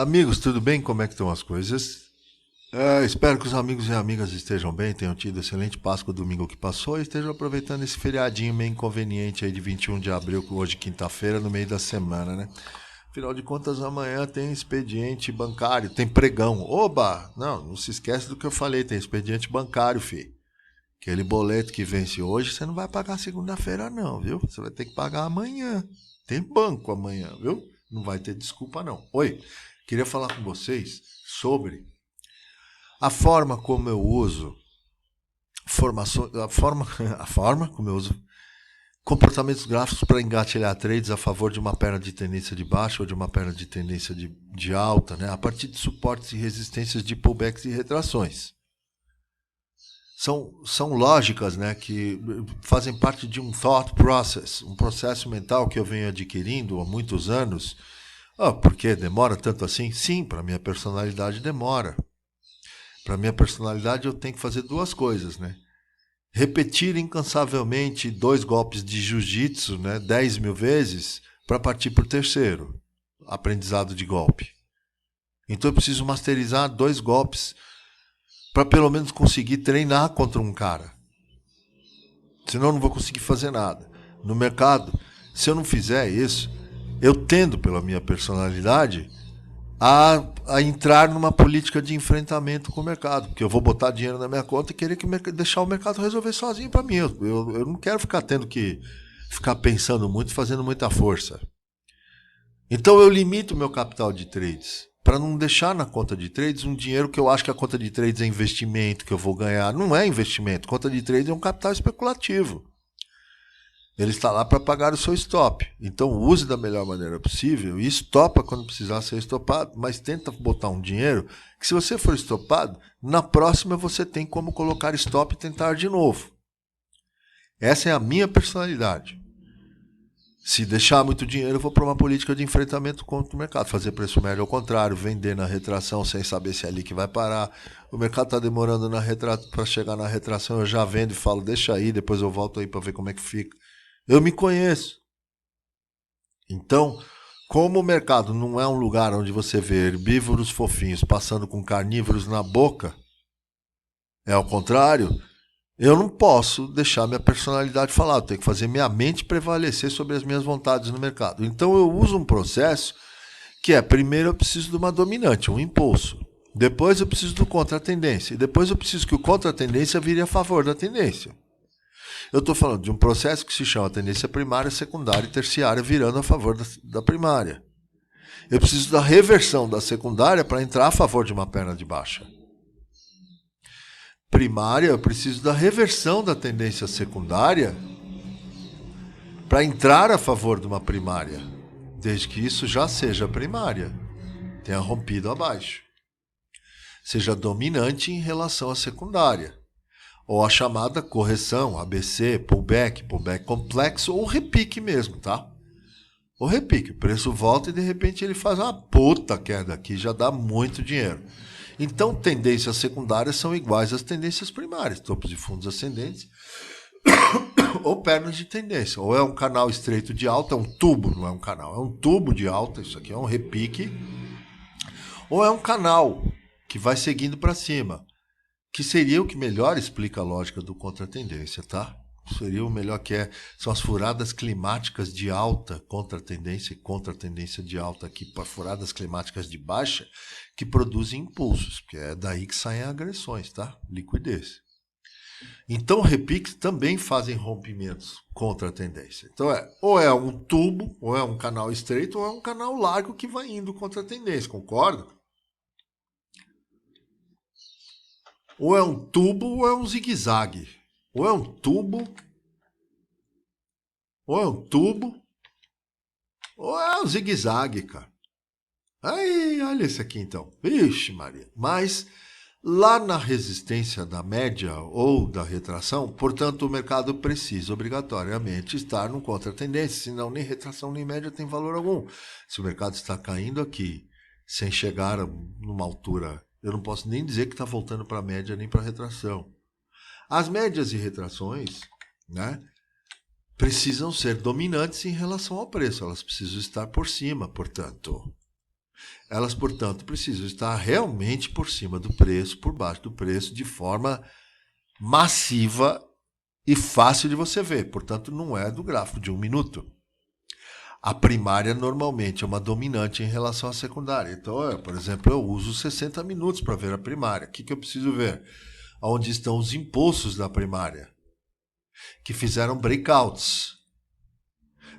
Amigos, tudo bem? Como é que estão as coisas? Espero que os amigos e amigas estejam bem, tenham tido excelente Páscoa domingo que passou e estejam aproveitando esse feriadinho meio inconveniente aí de 21 de abril, hoje quinta-feira, no meio da semana, né? Afinal de contas, amanhã tem expediente bancário, tem pregão. Oba! Não se esquece do que eu falei, tem expediente bancário, fi. Aquele boleto que vence hoje, você não vai pagar segunda-feira não, viu? Você vai ter que pagar amanhã. Tem banco amanhã, viu? Não vai ter desculpa não. Oi, queria falar com vocês sobre a forma como eu uso formações, a forma como eu uso comportamentos gráficos para engatilhar trades a favor de uma perna de tendência de baixa ou de uma perna de tendência de alta, né? A partir de suportes e resistências de pullbacks e retrações. São lógicas, né, que fazem parte de um thought process, um processo mental que eu venho adquirindo há muitos anos. Por que demora tanto assim? Sim, para minha personalidade demora. Para minha personalidade eu tenho que fazer duas coisas, né? Repetir incansavelmente 2 golpes de jiu-jitsu, né, 10 mil vezes, para partir para o terceiro, aprendizado de golpe. Então eu preciso masterizar 2 golpes para pelo menos conseguir treinar contra um cara. Senão eu não vou conseguir fazer nada. No mercado, se eu não fizer isso, eu tendo pela minha personalidade a entrar numa política de enfrentamento com o mercado, porque eu vou botar dinheiro na minha conta e querer deixar o mercado resolver sozinho para mim. Eu não quero ficar tendo que ficar pensando muito, fazendo muita força. Então eu limito o meu capital de trades para não deixar na conta de trades um dinheiro que eu acho que a conta de trades é investimento, que eu vou ganhar. Não é investimento. Conta de trades é um capital especulativo. Ele está lá para pagar o seu stop. Então use da melhor maneira possível e estopa quando precisar ser estopado, mas tenta botar um dinheiro que, se você for estopado, na próxima você tem como colocar stop e tentar de novo. Essa é a minha personalidade. Se deixar muito dinheiro, eu vou para uma política de enfrentamento contra o mercado. Fazer preço médio ao contrário, vender na retração sem saber se é ali que vai parar. O mercado está demorando para chegar na retração, eu já vendo e falo, deixa aí, depois eu volto aí para ver como é que fica. Eu me conheço. Então, como o mercado não é um lugar onde você vê herbívoros fofinhos passando com carnívoros na boca, é ao contrário, eu não posso deixar minha personalidade falar, eu tenho que fazer minha mente prevalecer sobre as minhas vontades no mercado. Então eu uso um processo que é, primeiro eu preciso de uma dominante, um impulso. Depois eu preciso do contra-tendência. E depois eu preciso que o contra-tendência vire a favor da tendência. Eu estou falando de um processo que se chama tendência primária, secundária e terciária virando a favor da primária. Eu preciso da reversão da secundária para entrar a favor de uma perna de baixa. Primária, eu preciso da reversão da tendência secundária para entrar a favor de uma primária, desde que isso já seja primária, tenha rompido abaixo. Seja dominante em relação à secundária. Ou a chamada correção, ABC, pullback complexo, ou repique mesmo, tá? O repique, o preço volta e de repente ele faz uma puta queda aqui, já dá muito dinheiro. Então, tendências secundárias são iguais às tendências primárias, topos de fundos ascendentes ou pernas de tendência. Ou é um canal estreito de alta, é um tubo, não é um canal, é um tubo de alta, isso aqui é um repique, ou é um canal que vai seguindo para cima, que seria o que melhor explica a lógica do contra-tendência, tá? Seria o melhor que são as furadas climáticas de alta contra-tendência e contra-tendência de alta aqui para furadas climáticas de baixa que produzem impulsos, porque é daí que saem agressões, tá? Liquidez. Então repiques também fazem rompimentos contra a tendência. Então ou é um tubo, ou é um canal estreito, ou é um canal largo que vai indo contra a tendência, concorda? Ou é um tubo ou é um zigue-zague. Ou é um tubo, ou é um tubo, ou é um zigue-zague, cara. Aí, olha esse aqui então. Vixe, Maria. Mas lá na resistência da média ou da retração, portanto, o mercado precisa obrigatoriamente estar no contra-tendência, senão nem retração nem média tem valor algum. Se o mercado está caindo aqui, sem chegar numa altura, eu não posso nem dizer que está voltando para a média nem para a retração. As médias e retrações, né, precisam ser dominantes em relação ao preço, elas precisam estar por cima, portanto. Elas, portanto, precisam estar realmente por cima do preço, por baixo do preço, de forma massiva e fácil de você ver. Portanto, não é do gráfico de 1 minuto. A primária normalmente é uma dominante em relação à secundária. Então, por exemplo, eu uso 60 minutos para ver a primária. O que eu preciso ver? Onde estão os impulsos da primária, que fizeram breakouts.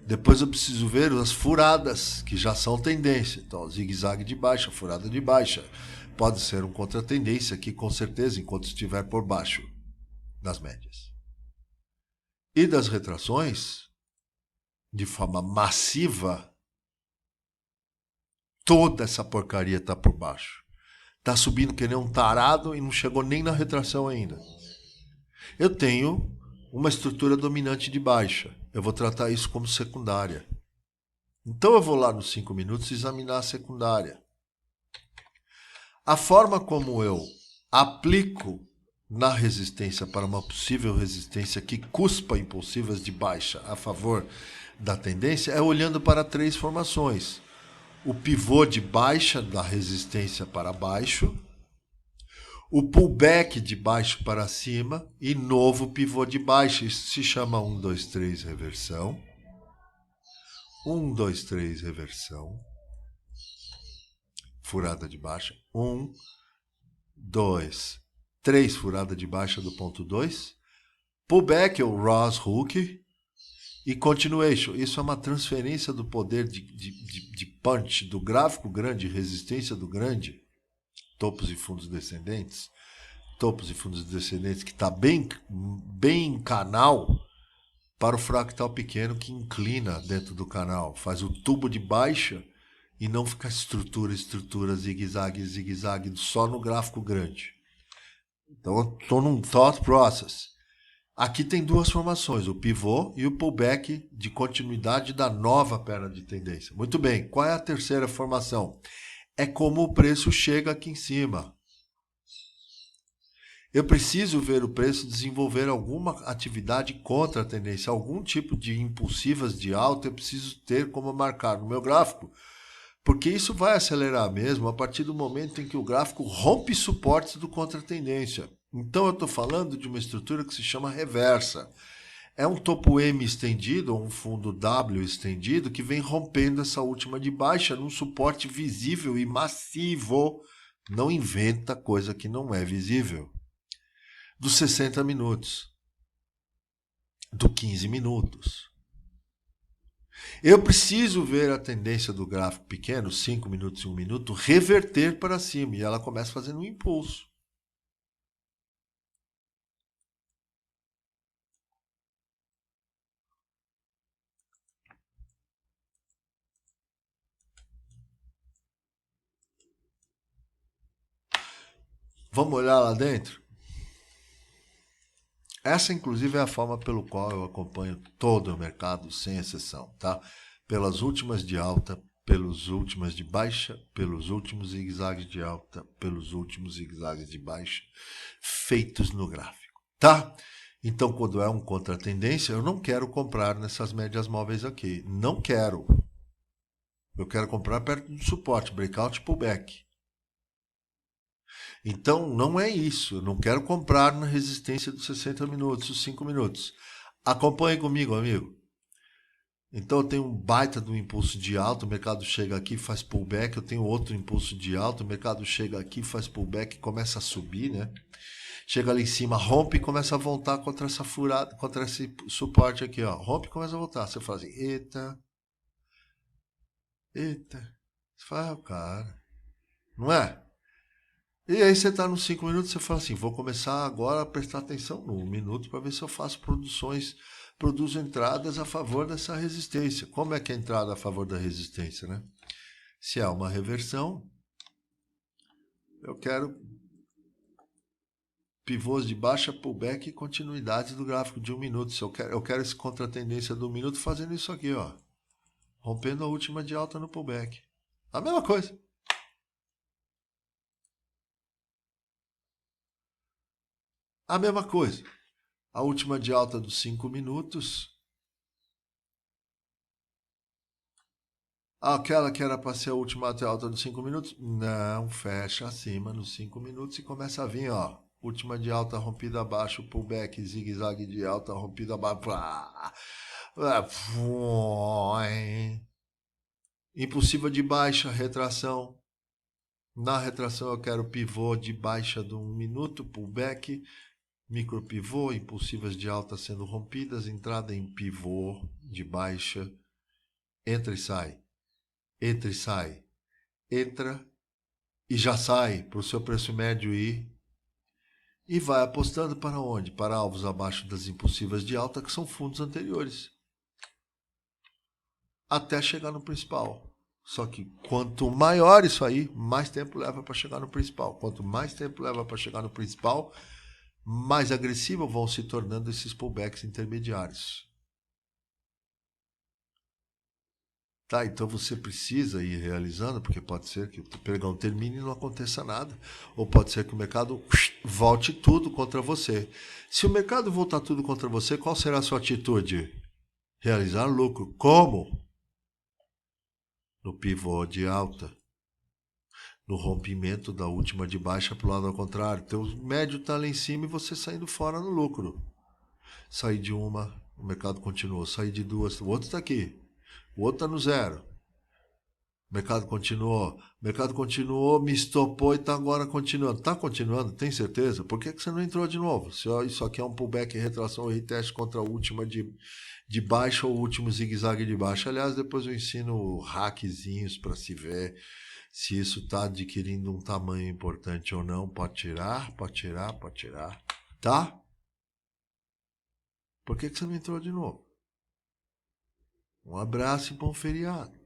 Depois eu preciso ver as furadas, que já são tendência. Então, zigue-zague de baixa, furada de baixa. Pode ser um contra-tendência aqui, com certeza, enquanto estiver por baixo das médias. E das retrações, de forma massiva, toda essa porcaria está por baixo. Está subindo que nem um tarado e não chegou nem na retração ainda. Eu tenho uma estrutura dominante de baixa. Eu vou tratar isso como secundária. Então eu vou lá nos 5 minutos examinar a secundária. A forma como eu aplico na resistência para uma possível resistência que cuspa impulsivas de baixa a favor da tendência é olhando para 3 formações. O pivô de baixa da resistência para baixo, o pullback de baixo para cima e novo pivô de baixa. Isso se chama 1, 2, 3 reversão. 1, 2, 3 reversão. Furada de baixa. 1, 2, 3 furada de baixa do ponto 2. Pullback, ou Ross Hook. E continuation. Isso é uma transferência do poder de punch do gráfico grande, resistência do grande, topos e fundos descendentes, que está bem em canal, para o fractal pequeno que inclina dentro do canal, faz o tubo de baixa e não fica estrutura, zigue-zague, só no gráfico grande. Então eu estou num thought process. Aqui tem 2 formações, o pivô e o pullback de continuidade da nova perna de tendência. Muito bem, qual é a terceira formação? É como o preço chega aqui em cima. Eu preciso ver o preço desenvolver alguma atividade contra a tendência, algum tipo de impulsivas de alta eu preciso ter como marcar no meu gráfico, porque isso vai acelerar mesmo a partir do momento em que o gráfico rompe suportes do contra-tendência. Então eu estou falando de uma estrutura que se chama reversa. É um topo M estendido, ou um fundo W estendido, que vem rompendo essa última de baixa num suporte visível e massivo. Não inventa coisa que não é visível. Dos 60 minutos. Do 15 minutos. Eu preciso ver a tendência do gráfico pequeno, 5 minutos e 1 minuto, reverter para cima. E ela começa fazendo um impulso. Vamos olhar lá dentro? Essa, inclusive, é a forma pelo qual eu acompanho todo o mercado, sem exceção, tá? Pelas últimas de alta, pelos últimas de baixa, pelos últimos zigue-zagues de alta, pelos últimos zigue-zagues de baixa, feitos no gráfico, tá? Então, quando é um contra-tendência, eu não quero comprar nessas médias móveis aqui. Não quero. Eu quero comprar perto do suporte, breakout e pullback. Então, não é isso. Eu não quero comprar na resistência dos 60 minutos, os 5 minutos. Acompanhe comigo, amigo. Então, eu tenho um baita do impulso de alta, o mercado chega aqui, faz pullback. Eu tenho outro impulso de alta, o mercado chega aqui, faz pullback, começa a subir, né? Chega ali em cima, rompe e começa a voltar contra essa furada, contra esse suporte aqui, ó. Rompe e começa a voltar. Você fala assim, eita. Você fala, cara, não é? E aí você está nos 5 minutos, você fala assim, vou começar agora a prestar atenção no 1 minuto para ver se eu faço produzo entradas a favor dessa resistência. Como é que é a entrada a favor da resistência, né? Se há uma reversão, eu quero pivôs de baixa, pullback e continuidade do gráfico de 1 minuto. Se eu quero esse contra-tendência do 1 minuto fazendo isso aqui, ó. Rompendo a última de alta no pullback. A mesma coisa. A mesma coisa. A última de alta dos 5 minutos. Aquela que era para ser a última até alta de 5 minutos, não, fecha acima nos 5 minutos e começa a vir, ó. Última de alta rompida abaixo, pullback, zigue-zague de alta rompida abaixo. Impulsiva de baixa, retração. Na retração eu quero pivô de baixa de 1 minuto, pullback, micro pivô, impulsivas de alta sendo rompidas, entrada em pivô de baixa, entra e sai, entra e sai, entra e já sai para o seu preço médio ir e vai apostando para onde? Para alvos abaixo das impulsivas de alta, que são fundos anteriores, até chegar no principal. Só que quanto maior isso aí, mais tempo leva para chegar no principal. Quanto mais tempo leva para chegar no principal, mais agressivos vão se tornando esses pullbacks intermediários. Tá, então você precisa ir realizando, porque pode ser que o pregão termine e não aconteça nada. Ou pode ser que o mercado volte tudo contra você. Se o mercado voltar tudo contra você, qual será a sua atitude? Realizar lucro. Como? No pivô de alta. No rompimento da última de baixa para o lado ao contrário. Então o médio está lá em cima e você saindo fora no lucro. Sair de uma, o mercado continuou. Sair de duas, o outro está aqui. O outro está no zero. O mercado continuou, me estopou e está agora continuando. Está continuando, tem certeza? Por que você não entrou de novo? Se isso aqui é um pullback, retração e reteste contra a última de baixa ou o último zigue-zague de baixa. Aliás, depois eu ensino hackzinhos para se ver se isso está adquirindo um tamanho importante ou não. Pode tirar, pode tirar, pode tirar. Tá? Por que você não entrou de novo? Um abraço e bom feriado.